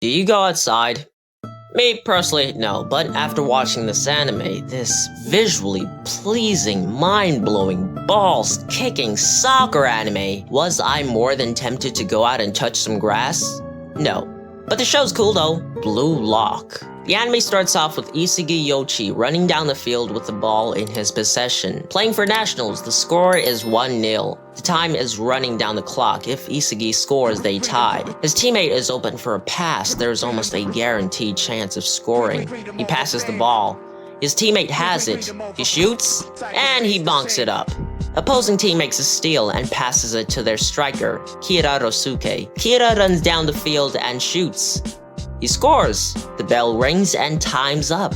Do you go outside? Me, personally, no, but after watching this anime, this visually pleasing, mind-blowing, balls-kicking soccer anime, was I more than tempted to go out and touch some grass? No. But the show's cool though. Blue Lock. The anime starts off with Isagi Yoshi running down the field with the ball in his possession. Playing for Nationals, the score is 1-0. The time is running down the clock. If Isagi scores, they tied. His teammate is open for a pass. There's almost a guaranteed chance of scoring. He passes the ball. His teammate has it. He shoots, and he bonks it up. Opposing team makes a steal and passes it to their striker, Kira Rosuke. Kira runs down the field and shoots. He scores. The bell rings and time's up.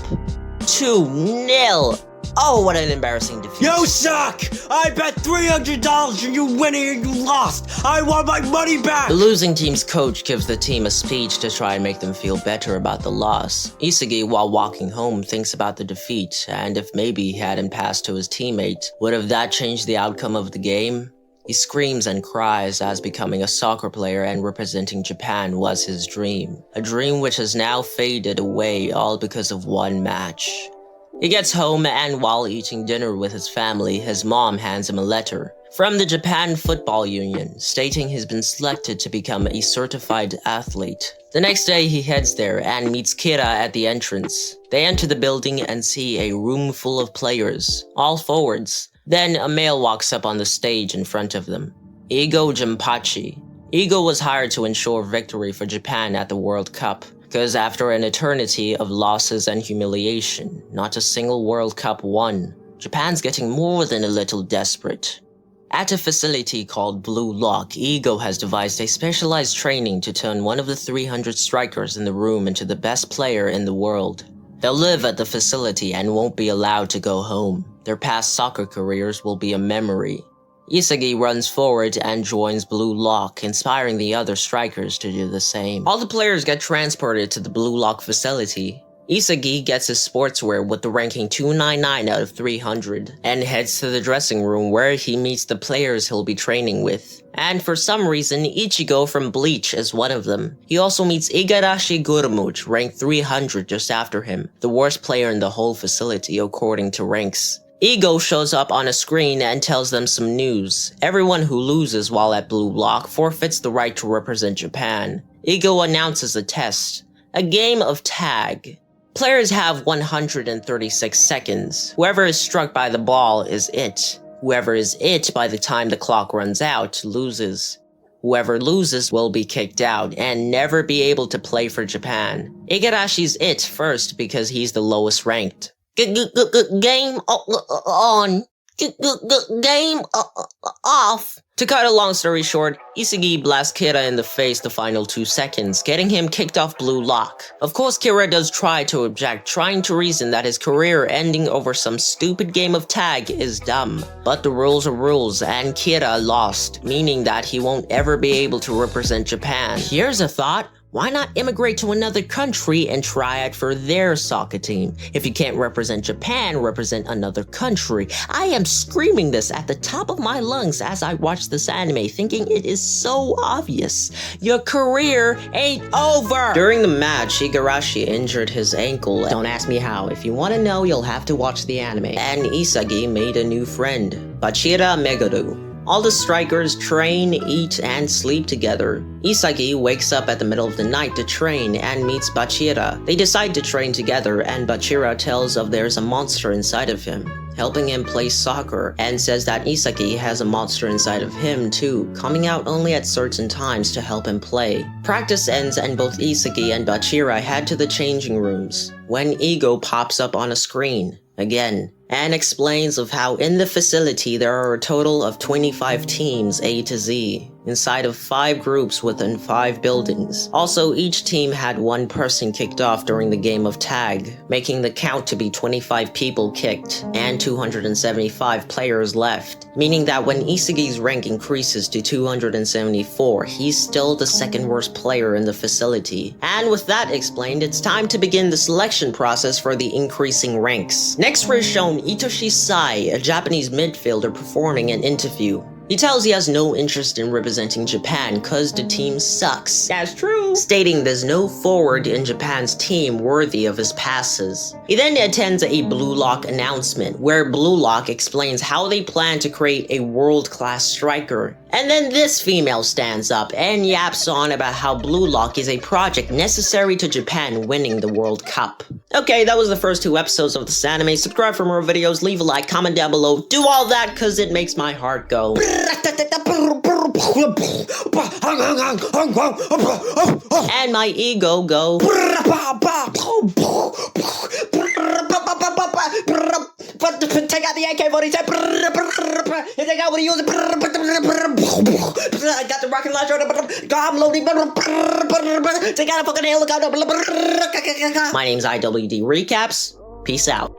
2-0. Oh, what an embarrassing defeat. You suck! I bet $300 and you win it and you lost! I want my money back! The losing team's coach gives the team a speech to try and make them feel better about the loss. Isagi, while walking home, thinks about the defeat, and if maybe he hadn't passed to his teammate, would have that changed the outcome of the game? He screams and cries as becoming a soccer player and representing Japan was his dream. A dream which has now faded away all because of one match. He gets home and while eating dinner with his family, his mom hands him a letter from the Japan Football Union stating he's been selected to become a certified athlete. The next day he heads there and meets Kira at the entrance. They enter the building and see a room full of players, all forwards. Then a male walks up on the stage in front of them. Igo Jinpachi. Igo was hired to ensure victory for Japan at the World Cup. Because after an eternity of losses and humiliation, not a single World Cup won. Japan's getting more than a little desperate. At a facility called Blue Lock, Igo has devised a specialized training to turn one of the 300 strikers in the room into the best player in the world. They'll live at the facility and won't be allowed to go home. Their past soccer careers will be a memory. Isagi runs forward and joins Blue Lock, inspiring the other strikers to do the same. All the players get transported to the Blue Lock facility. Isagi gets his sportswear with the ranking 299 out of 300 and heads to the dressing room where he meets the players he'll be training with. And for some reason, Ichigo from Bleach is one of them. He also meets Igarashi Gurumuch, ranked 300 just after him, the worst player in the whole facility according to ranks. Igo shows up on a screen and tells them some news. Everyone who loses while at Blue Lock forfeits the right to represent Japan. Igo announces a test, a game of tag. Players have 136 seconds. Whoever is struck by the ball is it. Whoever is it by the time the clock runs out loses. Whoever loses will be kicked out and never be able to play for Japan. Igarashi's it first because he's the lowest ranked. Game on. Game off. To cut a long story short, Isagi blasts Kira in the face the final 2 seconds, getting him kicked off Blue Lock. Of course, Kira does try to object, trying to reason that his career ending over some stupid game of tag is dumb. But the rules are rules, and Kira lost, meaning that he won't ever be able to represent Japan. Here's a thought. Why not immigrate to another country and try out for their soccer team? If you can't represent Japan, represent another country. I am screaming this at the top of my lungs as I watch this anime, thinking it is so obvious. Your career ain't over! During the match, Igarashi injured his ankle. Don't ask me how. If you want to know, you'll have to watch the anime. And Isagi made a new friend, Bachira Meguru. All the strikers train, eat, and sleep together. Isagi wakes up at the middle of the night to train and meets Bachira. They decide to train together and Bachira tells of there's a monster inside of him, helping him play soccer, and says that Isagi has a monster inside of him too, coming out only at certain times to help him play. Practice ends and both Isagi and Bachira head to the changing rooms, when Igo pops up on a screen, again, and explains of how in the facility there are a total of 25 teams A to Z, inside of 5 groups within 5 buildings. Also, each team had 1 person kicked off during the game of tag, making the count to be 25 people kicked, and 275 players left, meaning that when Isagi's rank increases to 274, he's still the second worst player in the facility. And with that explained, it's time to begin the selection process for the increasing ranks. Next we're shown Itoshi Sai, a Japanese midfielder performing an interview. He tells he has no interest in representing Japan cause the team sucks. That's true. Stating there's no forward in Japan's team worthy of his passes. He then attends a Blue Lock announcement where Blue Lock explains how they plan to create a world-class striker. And then this female stands up and yaps on about how Blue Lock is a project necessary to Japan winning the World Cup. Okay, that was the first 2 episodes of this anime. Subscribe for more videos, leave a like, comment down below, do all that cause it makes my heart go. And my ego go. Take out the AK-47. Take out what he uses. I got the rocket launcher. I'm loading. Take out a fucking helicopter. My name's IWD Recaps. Peace out.